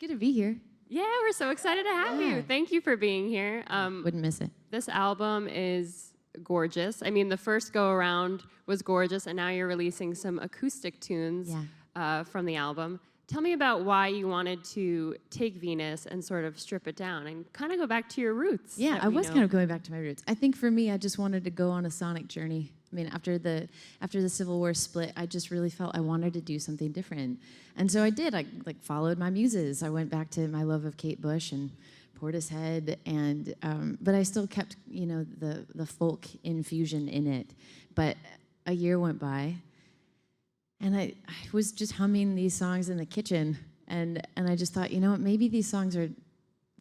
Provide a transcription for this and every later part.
good to be here. Yeah, we're so excited to have you. Thank you for being here. Wouldn't miss it. This album is gorgeous. I mean, the first go around was gorgeous, and now you're releasing some acoustic tunes from the album. Tell me about why you wanted to take Venus and sort of strip it down and kind of go back to your roots. Yeah, I was kind of going back to my roots. I think for me, I just wanted to go on a sonic journey. I mean, after the Civil War split, I just really felt I wanted to do something different, and so I did. I followed my muses. I went back to my love of Kate Bush and Portishead, and but I still kept the folk infusion in it. But a year went by, and I was just humming these songs in the kitchen, and I just thought, maybe these songs are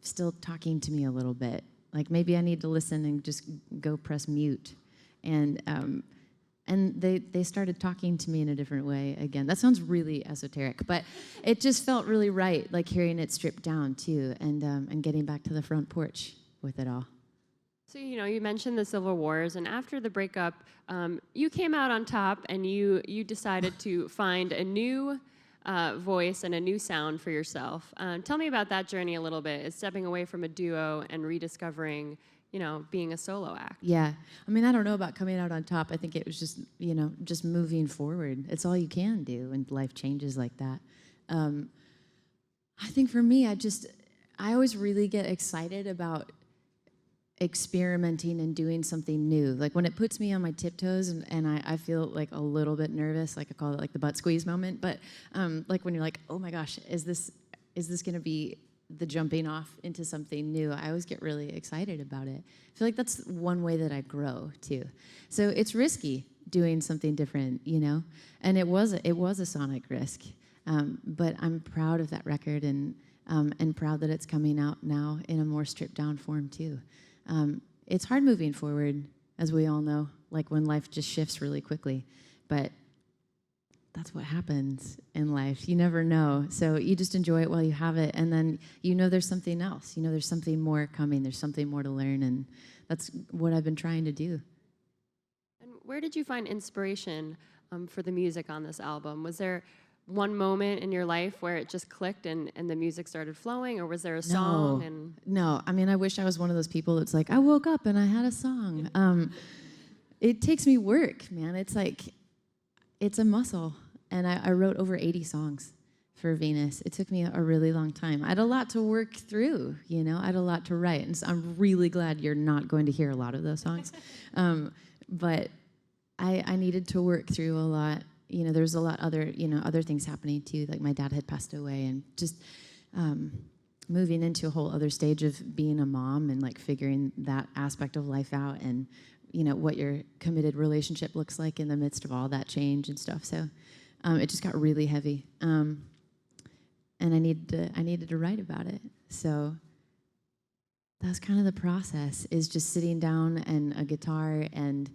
still talking to me a little bit. Like maybe I need to listen and just go press mute. And they started talking to me in a different way again. That sounds really esoteric, but it just felt really right, like hearing it stripped down too, and getting back to the front porch with it all. So you mentioned the Civil Wars, and after the breakup, you came out on top, and you decided to find a new voice and a new sound for yourself. Tell me about that journey a little bit. Is stepping away from a duo and rediscovering being a solo act. Yeah. I mean, I don't know about coming out on top. I think it was just, just moving forward. It's all you can do when life changes like that. I think for me, I always really get excited about experimenting and doing something new. Like when it puts me on my tiptoes and I feel like a little bit nervous, like I call it like the butt squeeze moment. But like when you're like, oh my gosh, is this going to be the jumping off into something new? I always get really excited about it. I feel like that's one way that I grow too. So it's risky doing something different, and it was a sonic risk. But I'm proud of that record and proud that it's coming out now in a more stripped down form too. It's hard moving forward, as we all know, like when life just shifts really quickly, but that's what happens in life. You never know. So you just enjoy it while you have it. And then there's something else. There's something more coming. There's something more to learn. And that's what I've been trying to do. And where did you find inspiration for the music on this album? Was there one moment in your life where it just clicked and the music started flowing? Or was there a song? No. I mean, I wish I was one of those people that's like, I woke up and I had a song. It takes me work, man. It's like, it's a muscle, and I wrote over 80 songs for Venus. It took me a really long time. I had a lot to work through, I had a lot to write, and so I'm really glad you're not going to hear a lot of those songs. But I needed to work through a lot. There's a lot other things happening too, like my dad had passed away, and just moving into a whole other stage of being a mom and like figuring that aspect of life out, and what your committed relationship looks like in the midst of all that change and stuff. So it just got really heavy, and I needed to write about it. So that's kind of the process, is just sitting down and a guitar and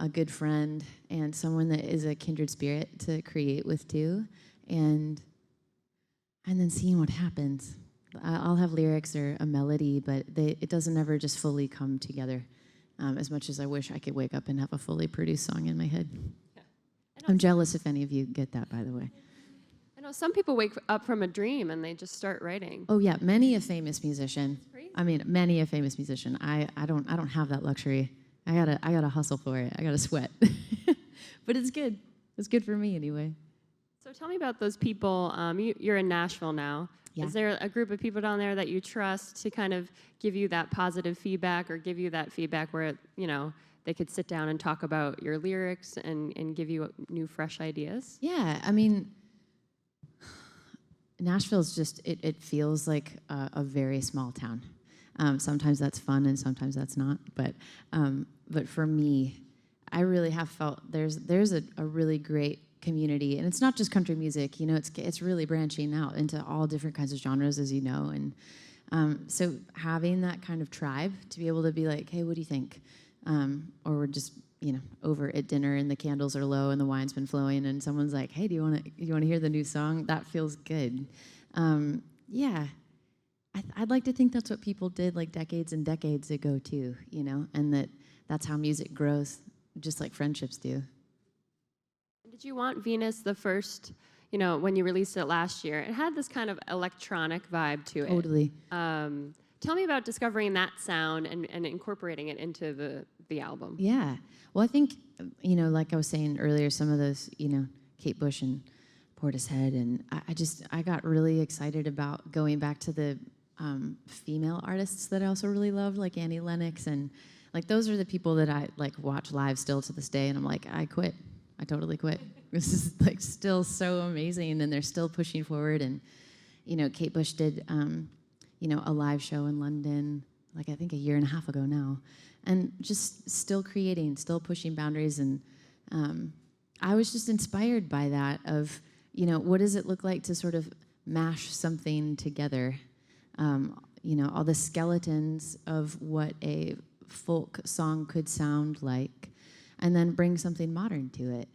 a good friend and someone that is a kindred spirit to create with too, and then seeing what happens. I'll have lyrics or a melody, but it doesn't ever just fully come together. As much as I wish I could wake up and have a fully produced song in my head. Yeah. I'm jealous if any of you get that, by the way. I know some people wake up from a dream and they just start writing. Oh yeah, many a famous musician. I mean, many a famous musician. I don't have that luxury. I gotta hustle for it. I gotta sweat. But it's good. It's good for me anyway. So tell me about those people. You're in Nashville now. Yeah. Is there a group of people down there that you trust to kind of give you that positive feedback, or give you that feedback where, they could sit down and talk about your lyrics and give you new, fresh ideas? Yeah, I mean, Nashville's just, it feels like a very small town. Sometimes that's fun and sometimes that's not. But for me, I really have felt there's a really great community, and it's not just country music. It's really branching out into all different kinds of genres, as you know. And so having that kind of tribe to be able to be like, hey, what do you think? Or we're just over at dinner and the candles are low and the wine's been flowing, and someone's like, hey, do you want to hear the new song? That feels good. Yeah, I'd like to think that's what people did like decades and decades ago too. And that's how music grows, just like friendships do. Did you want Venus, the first, when you released it last year, it had this kind of electronic vibe to it. Totally. Tell me about discovering that sound and incorporating it into the album. Yeah. Well, I think, like I was saying earlier, some of those, Kate Bush and Portishead, and I got really excited about going back to the female artists that I also really loved, like Annie Lennox, and like those are the people that I like watch live still to this day, and I'm like, I quit. I totally quit. This is like still so amazing, and they're still pushing forward. And Kate Bush did a live show in London, like I think a year and a half ago now, and just still creating, still pushing boundaries. And I was just inspired by that of, what does it look like to sort of mash something together? All the skeletons of what a folk song could sound like, and then bring something modern to it.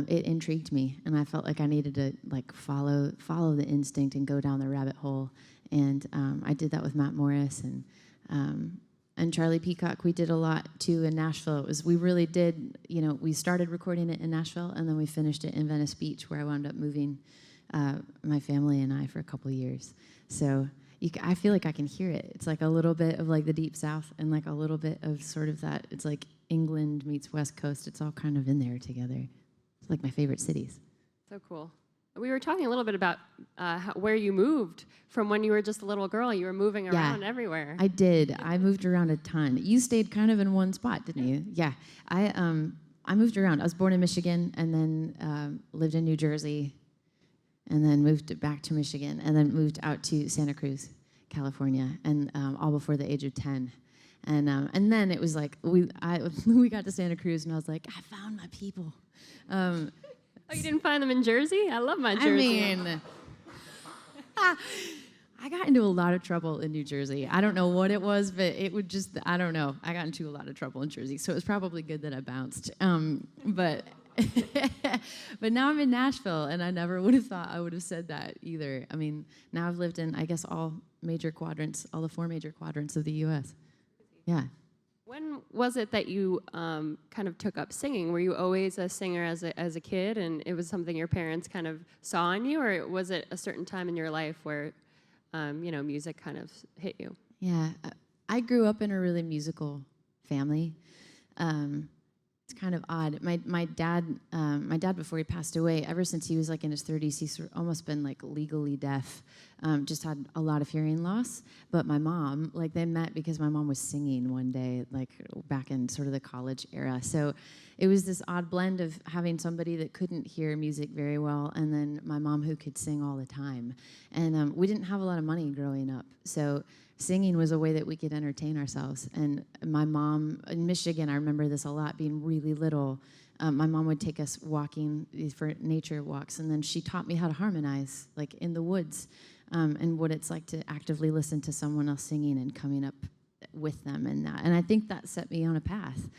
It intrigued me, and I felt like I needed to like follow the instinct and go down the rabbit hole. And I did that with Matt Morris and Charlie Peacock. We did a lot too in Nashville. We really did. We started recording it in Nashville, and then we finished it in Venice Beach, where I wound up moving my family and I for a couple of years. So I feel like I can hear it. It's like a little bit of like the Deep South, and like a little bit of sort of that. It's like England meets West Coast. It's all kind of in there together. It's like my favorite cities. So cool. We were talking a little bit about where you moved from when you were just a little girl. You were moving around everywhere. I did. I moved around a ton. You stayed kind of in one spot, didn't you? Yeah. I moved around. I was born in Michigan, and then lived in New Jersey, and then moved back to Michigan, and then moved out to Santa Cruz, California, and all before the age of 10. And then it was like we got to Santa Cruz, and I was like, I found my people. Oh, you didn't find them in Jersey? I love my Jersey. I mean, I got into a lot of trouble in New Jersey. I don't know what it was, but it would just, I don't know. I got into a lot of trouble in Jersey, so it was probably good that I bounced. But but now I'm in Nashville, and I never would have thought I would have said that either. I mean, now I've lived in, I guess, all the 4 major quadrants of the U.S. Yeah. When was it that you kind of took up singing? Were you always a singer as a kid, and it was something your parents kind of saw in you, or was it a certain time in your life where, music kind of hit you? Yeah, I grew up in a really musical family. It's kind of odd. My dad before he passed away, ever since he was like in his 30s, he's almost been like legally deaf. Just had a lot of hearing loss. But my mom, like they met because my mom was singing one day, like back in sort of the college era. So it was this odd blend of having somebody that couldn't hear music very well, and then my mom who could sing all the time. And we didn't have a lot of money growing up, so singing was a way that we could entertain ourselves. And my mom, in Michigan, I remember this a lot, being really little. My mom would take us walking for nature walks, and then she taught me how to harmonize, like in the woods, and what it's like to actively listen to someone else singing and coming up with them and that. And I think that set me on a path.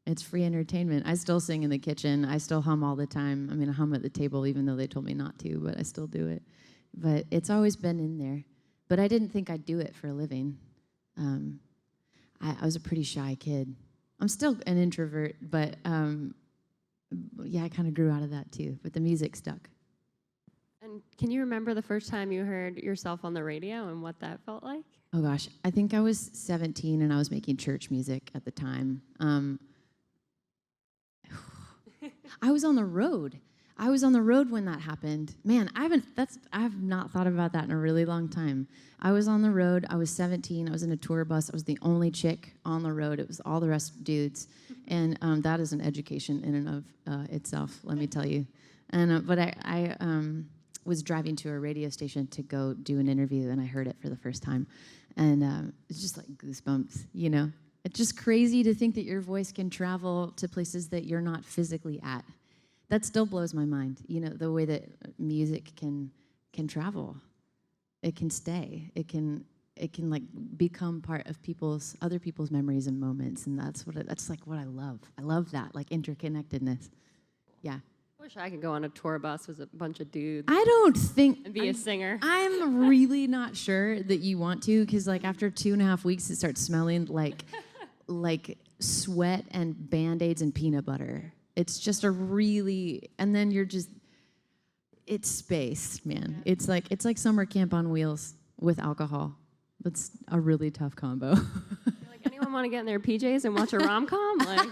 It's free entertainment. I still sing in the kitchen. I still hum all the time. I mean, I hum at the table even though they told me not to, but I still do it. But it's always been in there. But I didn't think I'd do it for a living. I was a pretty shy kid. I'm still an introvert, but yeah, I kind of grew out of that too. But the music stuck. And can you remember the first time you heard yourself on the radio and what that felt like? Oh gosh, I think I was 17 and I was making church music at the time. I was on the road. I was on the road when that happened. Man, I have not thought about that in a really long time. I was on the road. I was 17. I was in a tour bus. I was the only chick on the road. It was all the rest dudes, and that is an education in and of itself. Let me tell you. And but I was driving to a radio station to go do an interview, and I heard it for the first time, and it's just like goosebumps. It's just crazy to think that your voice can travel to places that you're not physically at. That still blows my mind, the way that music can travel. It can stay. It can like become part of other people's memories and moments, and that's like what I love. I love that, like interconnectedness. Yeah. I wish I could go on a tour bus with a bunch of dudes. I don't think and be a singer. I'm really not sure that you want to, because like after 2.5 weeks, it starts smelling like sweat and Band-Aids and peanut butter. It's just and then you're just, it's space, man. Yeah. It's like summer camp on wheels with alcohol. That's a really tough combo. Like, anyone want to get in their PJs and watch a rom-com? Like,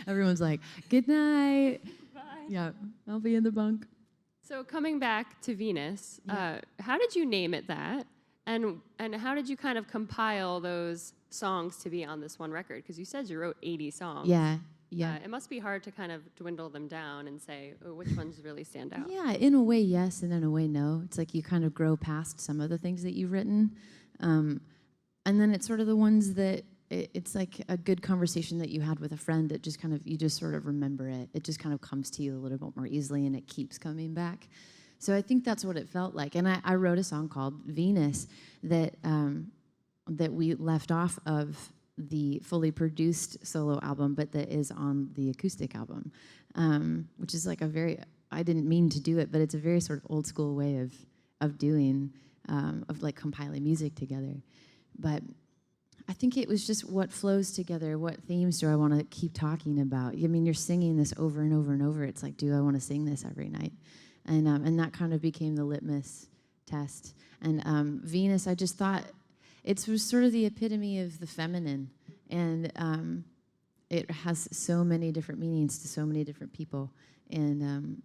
everyone's like, good night. Bye. Yeah, I'll be in the bunk. So coming back to Venus, how did you name it that? And how did you kind of compile those songs to be on this one record? Because you said you wrote 80 songs. Yeah. It must be hard to kind of dwindle them down and say, oh, which ones really stand out. Yeah, in a way, yes, and in a way, no. It's like you kind of grow past some of the things that you've written. And then it's sort of the ones that it's like a good conversation that you had with a friend that just kind of, you just sort of remember it. It just kind of comes to you a little bit more easily and it keeps coming back. So I think that's what it felt like. And I wrote a song called Venus that we left off of the fully produced solo album, but that is on the acoustic album, which is like I didn't mean to do it, but it's a very sort of old school way of doing, of like compiling music together. But I think it was just what flows together, what themes do I want to keep talking about? I mean, you're singing this over and over and over. It's like, do I want to sing this every night? And that kind of became the litmus test. And Venus, I just thought, it was sort of the epitome of the feminine, and it has so many different meanings to so many different people. And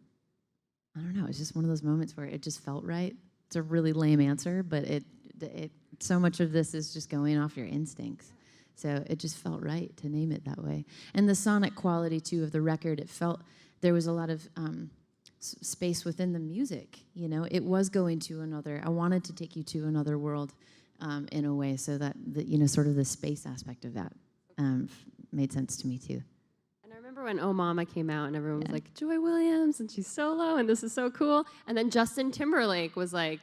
I don't know, it's just one of those moments where it just felt right. It's a really lame answer, but it so much of this is just going off your instincts. So it just felt right to name it that way. And the sonic quality, too, of the record, it felt there was a lot of space within the music. You know, it was going to another, I wanted to take you to another world. In a way, so that sort of the space aspect of that made sense to me too. And I remember when Oh Mama came out, and everyone was like, Joy Williams, and she's solo, and this is so cool. And then Justin Timberlake was like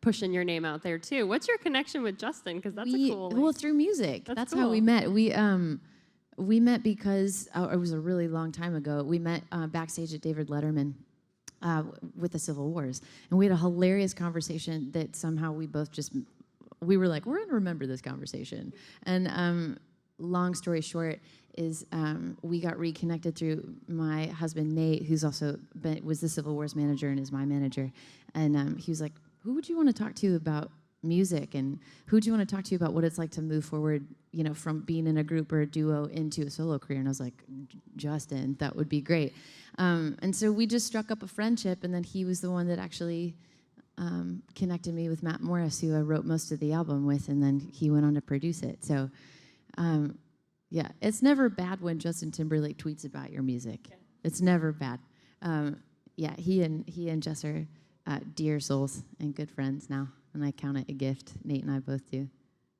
pushing your name out there too. What's your connection with Justin? Because that's a cool. Well, through music. That's cool. How we met. We met because it was a really long time ago. We met backstage at David Letterman. With the Civil Wars, and we had a hilarious conversation that somehow we were like, we're going to remember this conversation. And long story short is we got reconnected through my husband, Nate, who's also was the Civil Wars manager and is my manager. And he was like, who would you want to talk to about music? And who would you want to talk to about what it's like to move forward, from being in a group or a duo into a solo career? And I was like, Justin, that would be great. And so we just struck up a friendship, and then he was the one that actually connected me with Matt Morris, who I wrote most of the album with, and then he went on to produce it. So, it's never bad when Justin Timberlake tweets about your music. Yeah. It's never bad. He and Jess are dear souls and good friends now, and I count it a gift. Nate and I both do.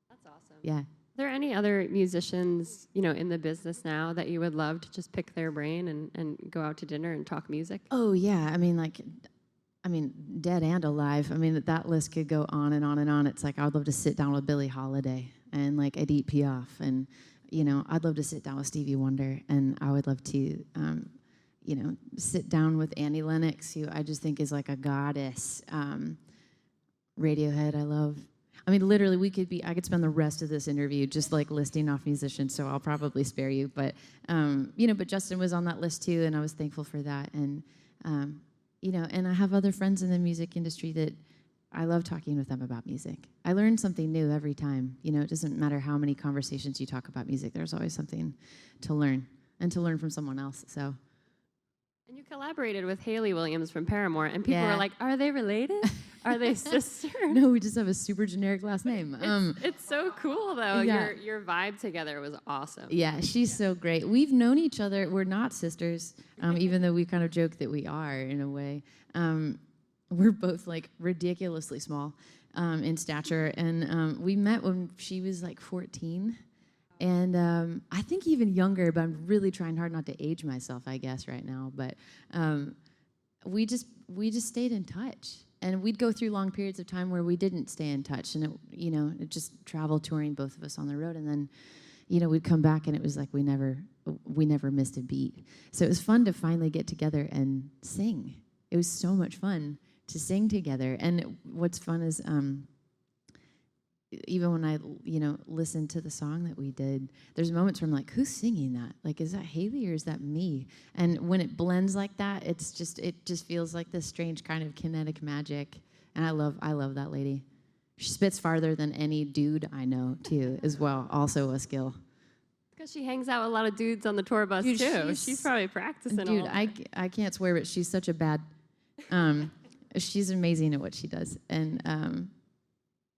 That's awesome. Yeah. Are there any other musicians, in the business now that you would love to just pick their brain and go out to dinner and talk music? Oh, yeah. I mean, dead and alive. I mean, that list could go on and on and on. It's like, I would love to sit down with Billie Holiday and like Edith Piaf, and I'd love to sit down with Stevie Wonder, and I would love to, sit down with Annie Lennox, who I just think is like a goddess. Radiohead, I love. I mean, literally, I could spend the rest of this interview just like listing off musicians, so I'll probably spare you. But, but Justin was on that list too, and I was thankful for that. And, and I have other friends in the music industry that I love talking with them about music. I learn something new every time. It doesn't matter how many conversations you talk about music, there's always something to learn, and to learn from someone else, so. And you collaborated with Hayley Williams from Paramore, and people were like, are they related? Are they sisters? No, we just have a super generic last name. It's so cool, though. Yeah. Your vibe together was awesome. Yeah, she's so great. We've known each other. We're not sisters, even though we kind of joke that we are in a way. We're both like ridiculously small in stature, and we met when she was like 14. And I think even younger, but I'm really trying hard not to age myself, I guess, right now. But we just stayed in touch, and we'd go through long periods of time where we didn't stay in touch, and it just travel touring, both of us on the road, and then we'd come back, and it was like we never missed a beat. So it was fun to finally get together and sing. It was so much fun to sing together, and what's fun is even when I, listen to the song that we did, there's moments where I'm like, who's singing that? Like, is that Hayley or is that me? And when it blends like that, it just feels like this strange kind of kinetic magic. And I love that lady. She spits farther than any dude I know, too, as well. Also a skill. Because she hangs out with a lot of dudes on the tour bus, Dude, too. She's probably practicing Dude, all I can't swear, but she's such a bad... she's amazing at what she does. And,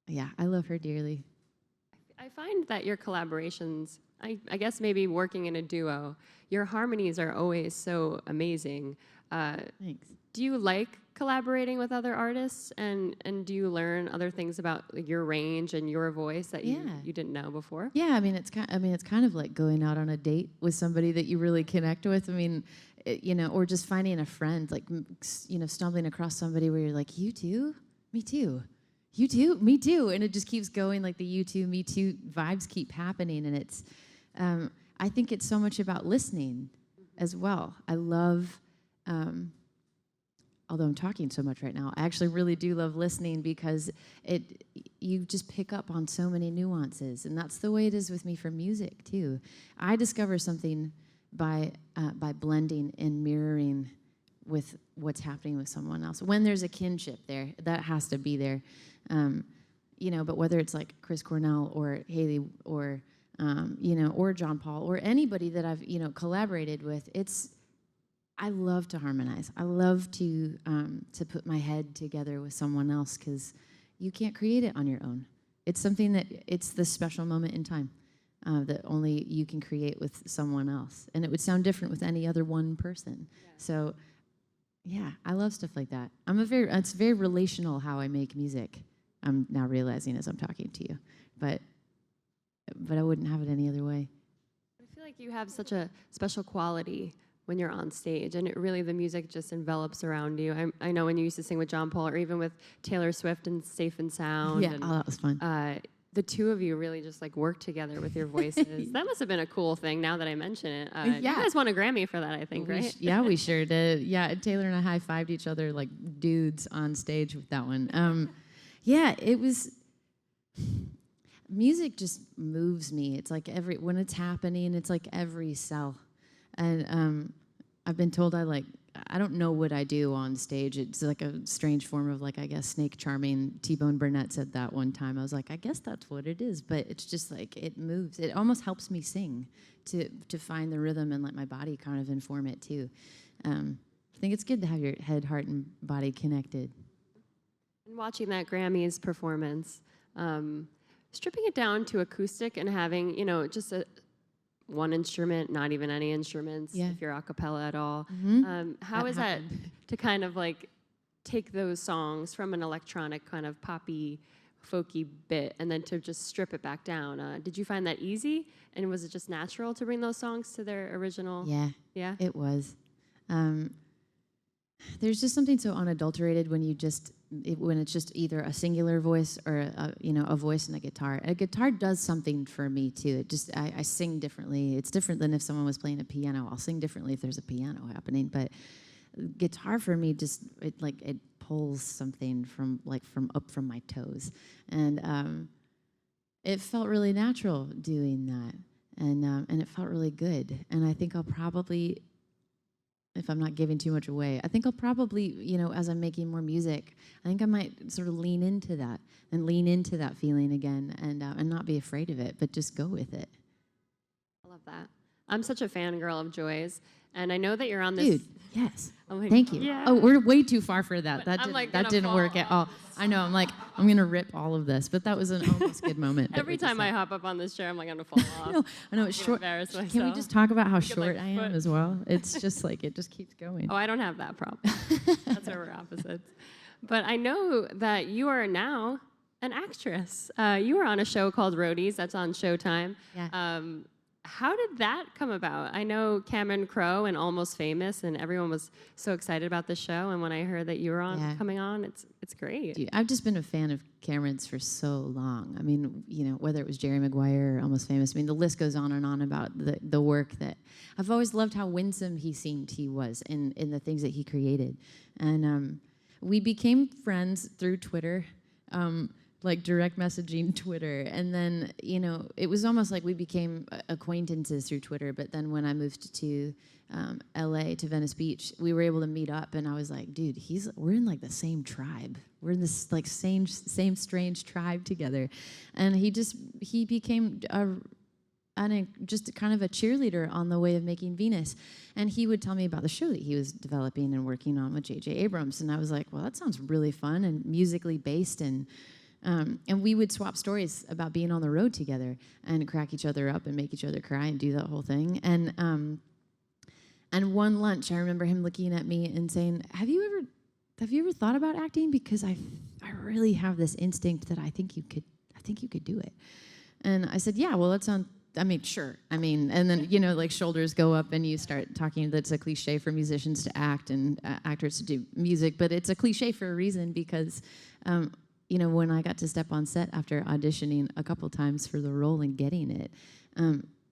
yeah, I love her dearly. I find that your collaborations, I guess maybe working in a duo, your harmonies are always so amazing. Thanks. Do you like collaborating with other artists, and do you learn other things about your range and your voice that you didn't know before? Yeah, it's kind of like going out on a date with somebody that you really connect with. Or just finding a friend, like stumbling across somebody where you're like, you too, me too. You too, me too, and it just keeps going. Like the you too, me too vibes keep happening, and it's. I think it's so much about listening, as well. I love. Although I'm talking so much right now, I actually really do love listening because you just pick up on so many nuances, and that's the way it is with me for music too. I discover something by blending and mirroring with what's happening with someone else. When there's a kinship there, that has to be there. But whether it's like Chris Cornell or Hayley or or John Paul or anybody that I've collaborated with, I love to harmonize. I love to put my head together with someone else because you can't create it on your own. It's the special moment in time that only you can create with someone else, and it would sound different with any other one person. Yeah. So, yeah, I love stuff like that. It's very relational how I make music. I'm now realizing as I'm talking to you, but I wouldn't have it any other way. I feel like you have such a special quality when you're on stage, and the music just envelops around you. I know when you used to sing with John Paul or even with Taylor Swift and Safe and Sound. Yeah, that was fun. The two of you really just work together with your voices. That must have been a cool thing now that I mention it. You guys won a Grammy for that, I think, right? We sure did. Yeah, Taylor and I high-fived each other like dudes on stage with that one. It was... Music just moves me. It's like when it's happening, it's like every cell. And I've been told I don't know what I do on stage. It's like a strange form of I guess snake charming. T-Bone Burnett said that one time. I was like, I guess that's what it is. But it's just it moves. It almost helps me sing to find the rhythm and let my body kind of inform it too. I think it's good to have your head, heart, and body connected. And watching that Grammys performance, stripping it down to acoustic and having just one instrument, not even any instruments, if you're a cappella at all. Mm-hmm. How is that to kind of take those songs from an electronic kind of poppy, folky bit and then to just strip it back down? Did you find that easy? And was it just natural to bring those songs to their original? Yeah, it was. There's just something so unadulterated when when it's just either a singular voice or a voice and a guitar. A guitar does something for me too. I sing differently. It's different than if someone was playing a piano. I'll sing differently if there's a piano happening. But guitar for me it pulls something from up from my toes, and it felt really natural doing that, and it felt really good. And I think I'll probably, if I'm not giving too much away, I think I'll probably, as I'm making more music, I think I might sort of lean into that feeling again and not be afraid of it, but just go with it. I love that. I'm such a fangirl of Joy's, and I know that you're on this. Dude, yes. Thank you. Yeah. Oh, we're way too far for that. That didn't work at all. I know. I'm going to rip all of this, but that was an almost good moment. Every time I hop up on this chair, I'm I'm going to fall off. I know it's short. Can we just talk about how short I am as well? It's just it just keeps going. Oh, I don't have that problem. That's where we're opposites. But I know that you are now an actress. You were on a show called Roadies. That's on Showtime. Yeah. How did that come about? I know Cameron Crowe and Almost Famous, and everyone was so excited about the show. And when I heard that you were coming on, it's great. Dude, I've just been a fan of Cameron's for so long. I mean, whether it was Jerry Maguire or Almost Famous, the list goes on and on about the work that I've always loved how winsome he was in the things that he created. And we became friends through Twitter. like direct messaging Twitter. And then, it was almost like we became acquaintances through Twitter. But then when I moved to LA, to Venice Beach, we were able to meet up. And I was like, dude, we're in like the same tribe. We're in this like same strange tribe together. And he became just kind of a cheerleader on the way of making Venus. And he would tell me about the show that he was developing and working on with J.J. Abrams. And I was like, well, that sounds really fun and musically based. And we would swap stories about being on the road together and crack each other up and make each other cry and do that whole thing. And one lunch, I remember him looking at me and saying, have you ever thought about acting? Because I really have this instinct that I think you could do it. And I said, yeah, well, sure. And then, like shoulders go up and you start talking. That's a cliche for musicians to act and actors to do music, but it's a cliche for a reason because, when I got to step on set after auditioning a couple times for the role and getting it,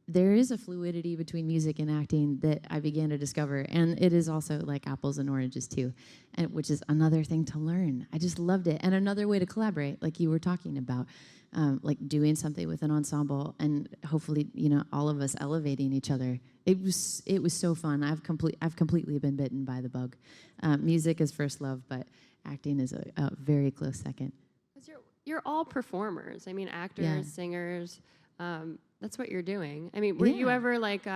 there is a fluidity between music and acting that I began to discover. And it is also like apples and oranges too, which is another thing to learn. I just loved it. And another way to collaborate, like you were talking about. Like doing something with an ensemble and hopefully, all of us elevating each other. It was so fun. I've completely been bitten by the bug. Music is first love, but acting is a very close second. 'Cause you're all performers. Actors, singers. That's what you're doing. Were you ever like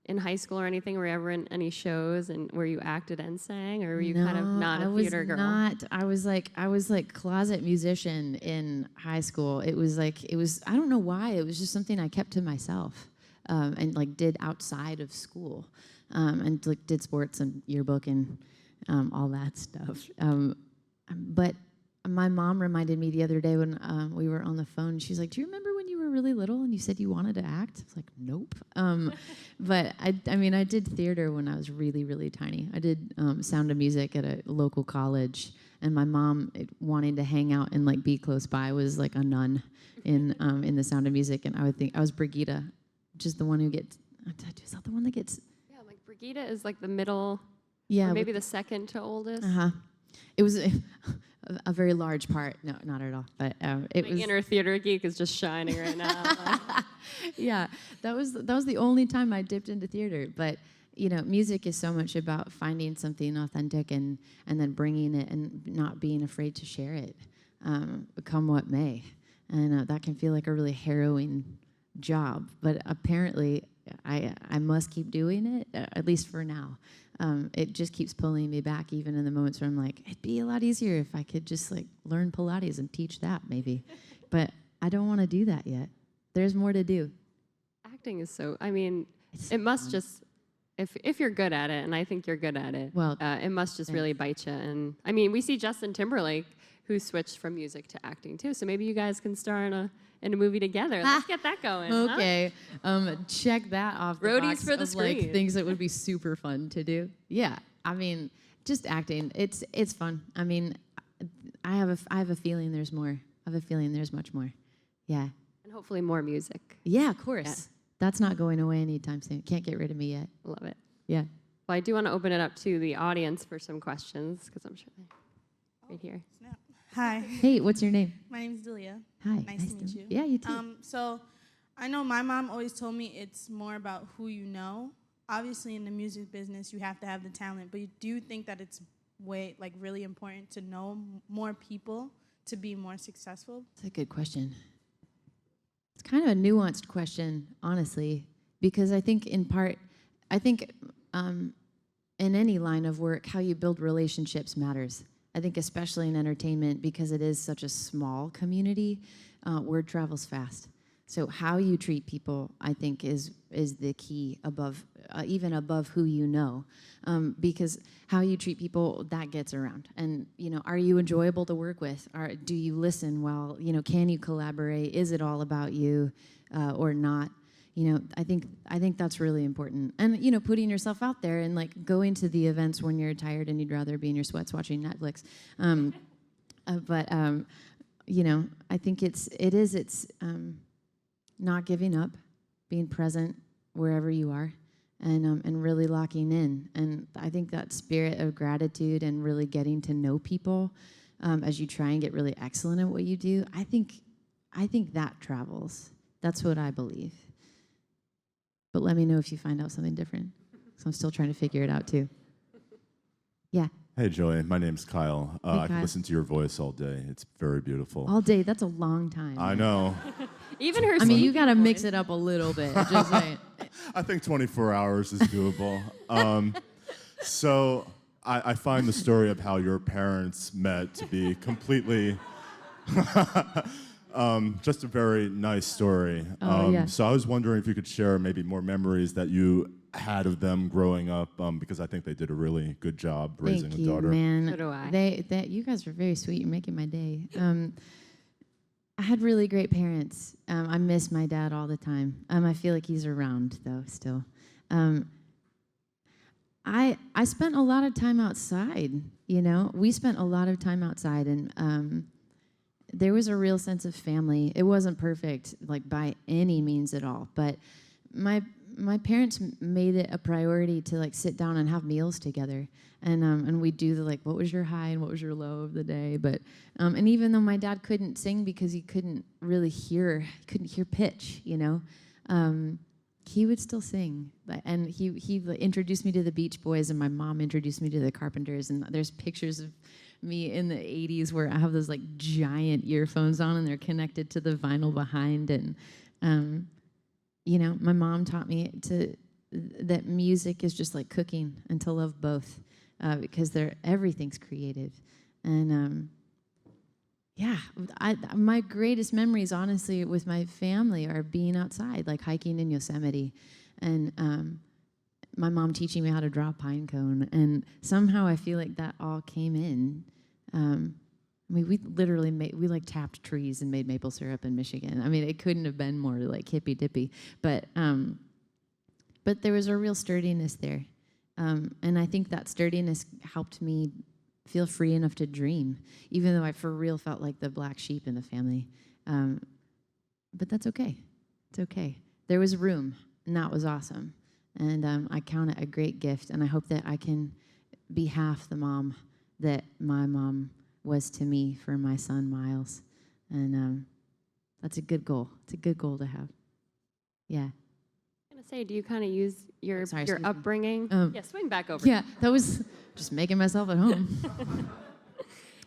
in high school or anything? Were you ever in any shows and where you acted and sang, or were you kind of not a theater girl? I was like closet musician in high school. It was I don't know why. It was just something I kept to myself, and like did outside of school, and like did sports and yearbook and all that stuff. But my mom reminded me the other day when we were on the phone. She's like, "Do you remember when you were really little and you said you wanted to act?" I was like, "Nope." But I did theater when I was really, really tiny. I did Sound of Music at a local college, and my mom wanting to hang out and like be close by was like a nun in the Sound of Music, and I would think I was Brigida, just the one who gets. Is that the one that gets? Yeah, like Brigida is like the middle. Yeah, or maybe the second to oldest. It was a very large part. No, not at all. But it was. My inner theater geek is just shining right now. Yeah, that was the only time I dipped into theater. But music is so much about finding something authentic and then bringing it and not being afraid to share it, come what may. And that can feel like a really harrowing job. But apparently, I must keep doing it, at least for now. It just keeps pulling me back, even in the moments where I'm like, it'd be a lot easier if I could just like learn Pilates and teach that maybe. But I don't want to do that yet. There's more to do. Acting is so, it must just, if you're good at it, and I think you're good at it, well, it must just really bite you. And we see Justin Timberlake, who switched from music to acting too. So maybe you guys can star in a movie together. Let's get that going. Okay, check that off. The Roadies box for the of, screen. Like, things that would be super fun to do. Yeah, just acting. It's fun. I have a feeling there's more. I have a feeling there's much more. Yeah. And hopefully more music. Yeah, of course. Yeah. That's not going away anytime soon. Can't get rid of me yet. Love it. Yeah. Well, I do want to open it up to the audience for some questions, because I'm sure they're right here. Snap. Hi. Hey, what's your name? My name's Delia. Hi. Nice to meet you. Yeah, you too. So I know my mom always told me it's more about who you know. Obviously, in the music business, you have to have the talent, but do you think that it's really important to know more people to be more successful? That's a good question. It's kind of a nuanced question, honestly, because I think in any line of work, how you build relationships matters. I think especially in entertainment, because it is such a small community, word travels fast. So how you treat people, I think, is the key even above who you know, because how you treat people, that gets around. And are you enjoyable to work with? Do you listen well? Can you collaborate? Is it all about you or not? I think that's really important. And putting yourself out there and like going to the events when you're tired and you'd rather be in your sweats watching Netflix. I think it's not giving up, being present wherever you are, and really locking in. And I think that spirit of gratitude and really getting to know people as you try and get really excellent at what you do, I think that travels. That's what I believe. But let me know if you find out something different. So I'm still trying to figure it out too. Yeah. Hey, Joey. My name's Kyle. Hey, I can Kyle. listen to your voice all day. It's very beautiful. All day, that's a long time. I know. Even her. I mean, you speaking got to mix voice. it up a little bit. Just saying. I think 24 hours is doable. So I find the story of how your parents met to be completely just a very nice story. Yeah. So I was wondering if you could share maybe more memories that you had of them growing up, because I think they did a really good job raising Thank a you, daughter. man. So do I. You guys are very sweet. You're making my day. I had really great parents. I miss my dad all the time. I feel like he's around though still. I spent a lot of time outside. You know, we spent a lot of time outside, and there was a real sense of family. It wasn't perfect, like by any means at all, but my parents made it a priority to like sit down and have meals together, and we do the like, what was your high and what was your low of the day. But and even though my dad couldn't sing because he couldn't really hear, pitch, you know, he would still sing. And he introduced me to the Beach Boys, and my mom introduced me to the Carpenters. And there's pictures of me in the 80s where I have those like giant earphones on, and they're connected to the vinyl behind. And you know, my mom taught me that music is just like cooking, and to love both, because everything's creative. And yeah, my greatest memories, honestly, with my family are being outside, like hiking in Yosemite, and my mom teaching me how to draw a pine cone. And somehow I feel like that all came in. I mean, we literally tapped trees and made maple syrup in Michigan. I mean, it couldn't have been more like hippy dippy, but there was a real sturdiness there, and I think that sturdiness helped me feel free enough to dream, even though I for real felt like the black sheep in the family. But that's okay. It's okay. There was room, and that was awesome. And I count it a great gift, and I hope that I can be half the mom that my mom was to me for my son Miles, and that's a good goal. It's a good goal to have. Yeah. I'm gonna say, do you kind of use your Sorry, excuse me. upbringing? Yeah, swing back over. Yeah, that was just making myself at home.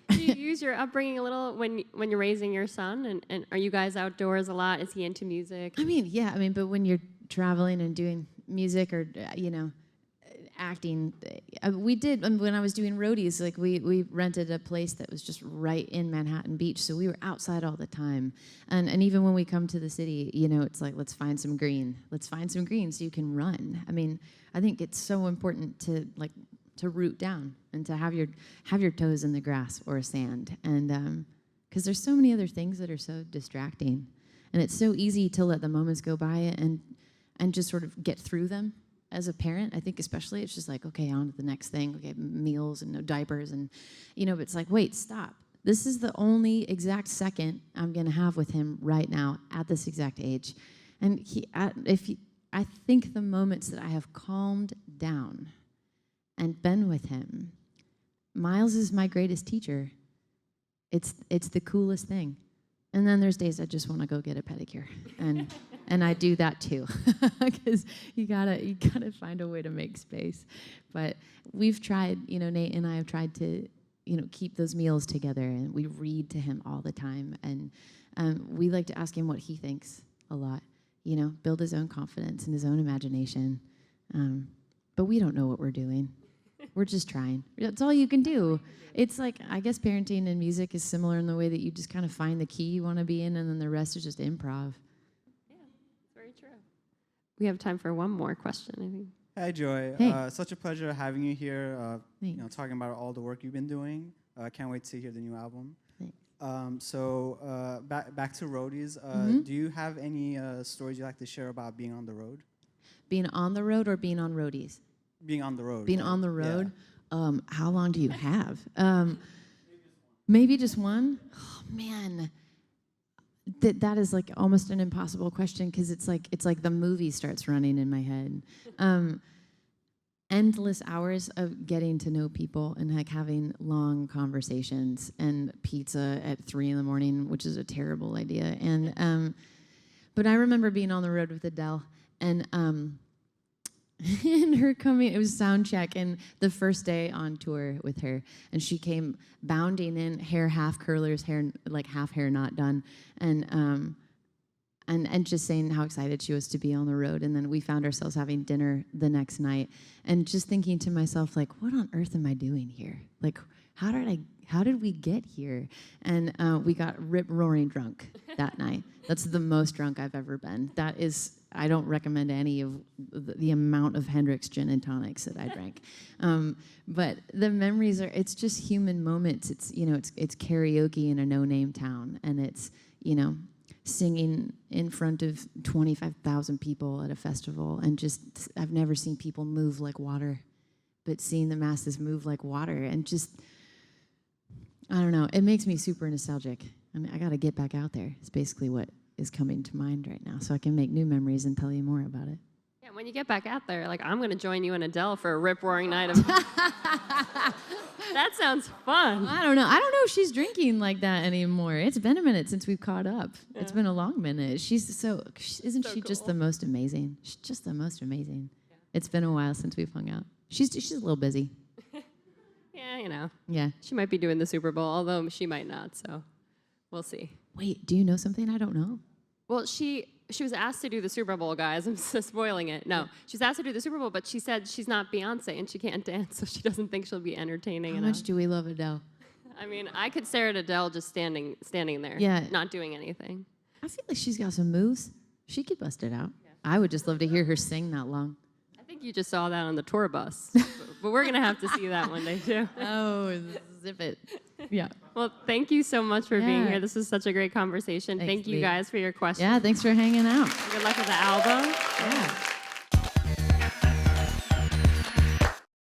Do you use your upbringing a little when you're raising your son? And are you guys outdoors a lot? Is he into music? I mean, yeah. I mean, but when you're traveling and doing music or you know, acting, we did when I was doing Roadies. Like we rented a place that was just right in Manhattan Beach, so we were outside all the time. And even when we come to the city, you know, it's like, let's find some green. Let's find some green so you can run. I mean, I think it's so important to root down and to have your toes in the grass or sand, and because there's so many other things that are so distracting, and it's so easy to let the moments go by and just sort of get through them. As a parent, I think especially, it's just like, okay, on to the next thing. Okay, meals and no diapers, and you know, but it's like, wait, stop. This is the only exact second I'm going to have with him right now at this exact age, and I think the moments that I have calmed down and been with him, Miles is my greatest teacher. It's the coolest thing. And then there's days I just want to go get a pedicure, and I do that too, because you gotta find a way to make space. But we've tried, you know, Nate and I have tried to, you know, keep those meals together, and we read to him all the time, and we like to ask him what he thinks a lot, you know, build his own confidence and his own imagination. But we don't know what we're doing. We're just trying. That's all you can do. It's like, I guess parenting and music is similar in the way that you just kind of find the key you want to be in, and then the rest is just improv. Yeah, it's very true. We have time for one more question, I think. Hi, Joy. Hey. Such a pleasure having you here. You know, Thanks. talking about all the work you've been doing. Can't wait to hear the new album. Thanks. Back to Roadies. Do you have any stories you'd like to share about being on the road? Being on the road or being on Roadies? Being on the road. Being on the road? Yeah. How long do you have? Maybe just one? Oh, man. That is like almost an impossible question, because it's like the movie starts running in my head. And endless hours of getting to know people and like having long conversations and pizza at 3 a.m, which is a terrible idea. And but I remember being on the road with Adele and and her coming. It was sound check and the first day on tour with her, and she came bounding in, hair half curlers, hair like half hair not done, and just saying how excited she was to be on the road. And then we found ourselves having dinner the next night and just thinking to myself, like, what on earth am I doing here? Like, how did we get here? And we got rip-roaring drunk that night. That's the most drunk I've ever been. That is, I don't recommend any of the amount of Hendrix gin and tonics that I drank. But the memories are, it's just human moments. It's, it's karaoke in a no-name town. And it's, singing in front of 25,000 people at a festival, and just I've never seen people move like water, but seeing the masses move like water, and just I don't know, it makes me super nostalgic. I mean, I got to get back out there. It's basically what is coming to mind right now, so I can make new memories and tell you more about it. Yeah, when you get back out there, like I'm going to join you and Adele for a rip-roaring night of. That sounds fun. I don't know if she's drinking like that anymore. It's been a minute since we've caught up. Yeah. It's been a long minute. Isn't she just the most amazing? She's just the most amazing. Yeah. It's been a while since we've hung out. She's a little busy. Yeah, Yeah. She might be doing the Super Bowl, although she might not, so we'll see. Wait, do you know something I don't know? Well, she was asked to do the Super Bowl, guys. I'm just spoiling it. No, she's asked to do the Super Bowl, but she said she's not Beyonce and she can't dance, so she doesn't think she'll be entertaining enough. How much do we love Adele? I mean, I could stare at Adele just standing there, not doing anything. I feel like she's got some moves. She could bust it out. Yeah. I would just love to hear her sing that long. I think you just saw that on the tour bus, but we're going to have to see that one day, too. Oh, zip it. Yeah. Well, thank you so much for being here. This is such a great conversation. Thanks, thank you guys for your questions. Yeah, thanks for hanging out. Good luck with the album. Yeah.